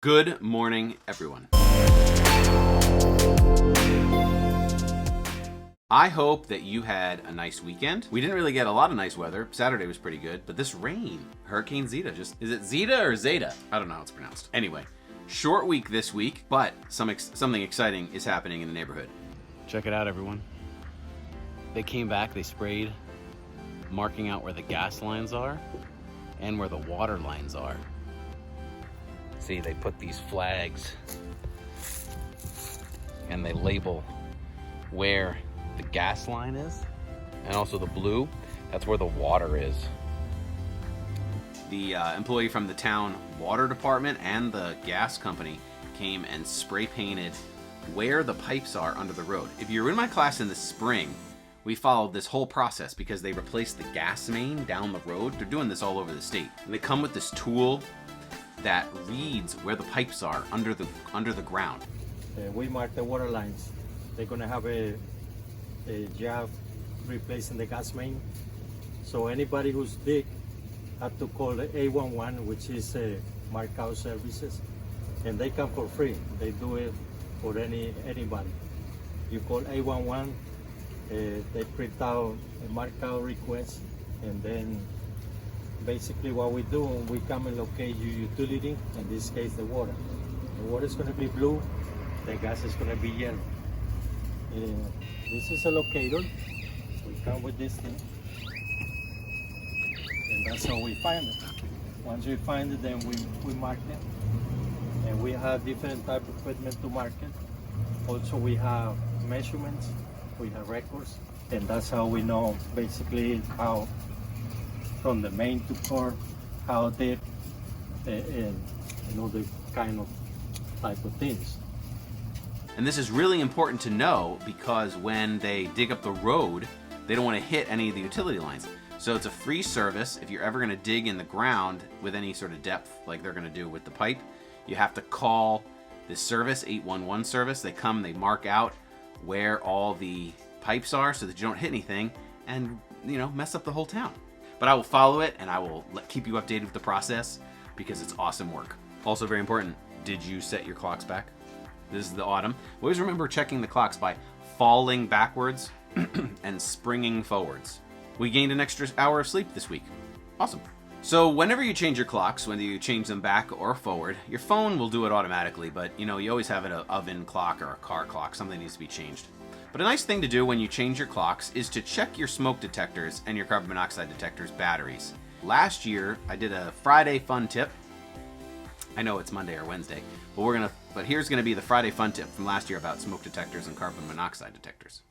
Good morning, everyone. I hope that you had a nice weekend. We didn't really get a lot of nice weather. Saturday was pretty good, but this rain, Hurricane Zeta, is it Zeta or Zeta? I don't know how it's pronounced. Anyway, short week this week, but something exciting is happening in the neighborhood. Check it out, everyone. They came back, they sprayed, marking out where the gas lines are and where the water lines are. See, they put these flags and they label where the gas line is, and also the blue, that's where the water is. The employee from the town water department and the gas company came and spray painted where the pipes are under the road. If you were in my class in the spring, we followed this whole process because they replaced the gas main down the road. They're doing this all over the state. And they come with this tool that reads where the pipes are under the ground. We mark the water lines. They're gonna have a job replacing the gas main. So anybody who's big have to call 811, which is mark out services, and they come for free. They do it for anybody. You call 811, they print out a mark out request, and then basically what we do, we come and locate your utility, in this case the water. The water is going to be blue, the gas is going to be yellow. This is a locator. We come with this thing, and that's how we find it. Once we find it, then we mark it. And we have different type of equipment to mark it. Also we have measurements, we have records, and that's how we know basically how from the main to core, how deep, and the kind of type of things. And this is really important to know because when they dig up the road, they don't want to hit any of the utility lines. So it's a free service. If you're ever going to dig in the ground with any sort of depth like they're going to do with the pipe, you have to call this service, 811 service. They come, they mark out where all the pipes are so that you don't hit anything and, mess up the whole town. But I will follow it and I will keep you updated with the process because it's awesome work. Also very important, did you set your clocks back? This is the autumn. Always remember checking the clocks by falling backwards and springing forwards. We gained an extra hour of sleep this week. Awesome. So whenever you change your clocks, whether you change them back or forward, your phone will do it automatically, but you always have an oven clock or a car clock, something needs to be changed. But a nice thing to do when you change your clocks is to check your smoke detectors and your carbon monoxide detectors batteries. Last year, I did a Friday fun tip. I know it's Monday or Wednesday, but here's gonna be the Friday fun tip from last year about smoke detectors and carbon monoxide detectors.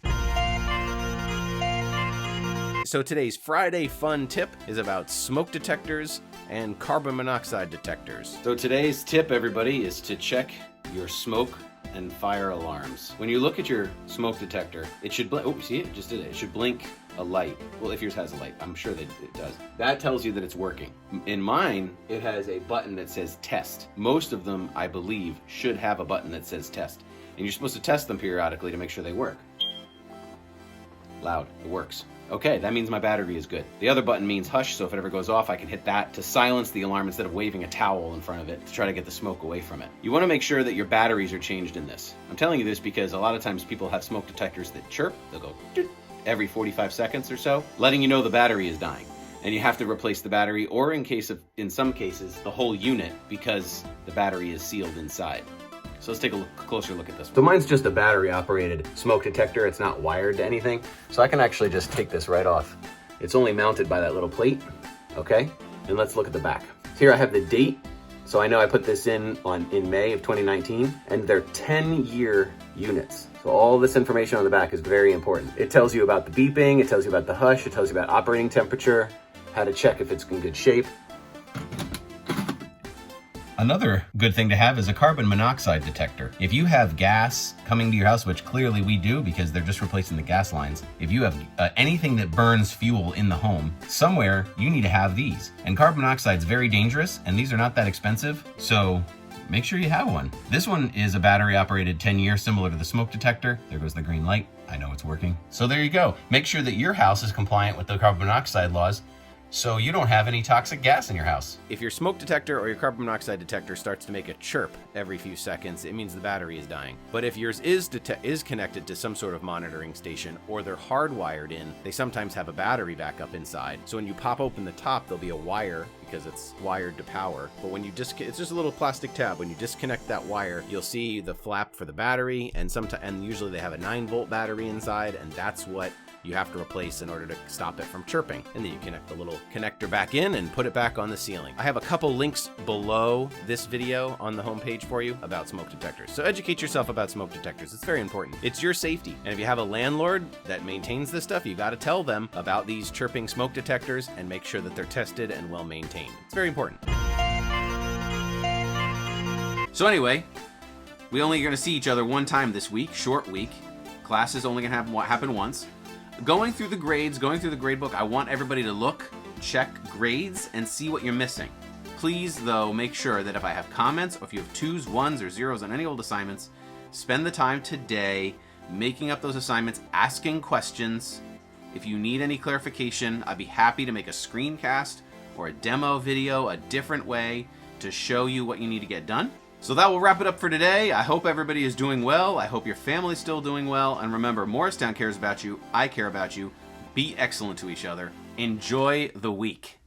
So today's Friday fun tip is about smoke detectors and carbon monoxide detectors. So today's tip, everybody, is to check your smoke and fire alarms. When you look at your smoke detector, it should blink. Oh, see it? It just did it. It should blink a light. Well, if yours has a light, I'm sure that it does. That tells you that it's working. In mine, it has a button that says test. Most of them, I believe, should have a button that says test. And you're supposed to test them periodically to make sure they work. Loud, it works. Okay, that means my battery is good. The other button means hush, so if it ever goes off, I can hit that to silence the alarm instead of waving a towel in front of it to try to get the smoke away from it. You want to make sure that your batteries are changed in this. I'm telling you this because a lot of times people have smoke detectors that chirp. They'll go doot every 45 seconds or so, letting you know the battery is dying. And you have to replace the battery, or in some cases, the whole unit because the battery is sealed inside. So let's take a closer look at this one. So mine's just a battery operated smoke detector. It's not wired to anything. So I can actually just take this right off. It's only mounted by that little plate, okay? And let's look at the back. So here I have the date. So I know I put this in May of 2019, and they're 10-year units. So all this information on the back is very important. It tells you about the beeping, it tells you about the hush, it tells you about operating temperature, how to check if it's in good shape. Another good thing to have is a carbon monoxide detector. If you have gas coming to your house, which clearly we do because they're just replacing the gas lines, if you have anything that burns fuel in the home, somewhere you need to have these. And carbon monoxide is very dangerous, and these are not that expensive, so make sure you have one. This one is a battery operated 10-year, similar to the smoke detector. There goes the green light. I know it's working. So there you go. Make sure that your house is compliant with the carbon monoxide laws so you don't have any toxic gas in your house. If your smoke detector or your carbon monoxide detector starts to make a chirp every few seconds, it means the battery is dying. But if yours is connected to some sort of monitoring station, or they're hardwired in, they sometimes have a battery backup inside. So when you pop open the top, there'll be a wire because it's wired to power. But when you it's just a little plastic tab. When you disconnect that wire, you'll see the flap for the battery, and usually they have a 9-volt battery inside, and that's what you have to replace in order to stop it from chirping. And then you connect the little connector back in and put it back on the ceiling. I have a couple links below this video on the homepage for you about smoke detectors. So educate yourself about smoke detectors. It's very important. It's your safety. And if you have a landlord that maintains this stuff, you got to tell them about these chirping smoke detectors and make sure that they're tested and well maintained. It's very important. So anyway, we only are going to see each other one time this week, short week. Class is only going to happen once. Going through the grades, going through the grade book, I want everybody to look, check grades, and see what you're missing. Please, though, make sure that if I have comments, or if you have 2s, 1s, or 0s on any old assignments, spend the time today making up those assignments, asking questions. If you need any clarification, I'd be happy to make a screencast or a demo video a different way to show you what you need to get done. So that will wrap it up for today. I hope everybody is doing well. I hope your family's still doing well. And remember, Morristown cares about you. I care about you. Be excellent to each other. Enjoy the week.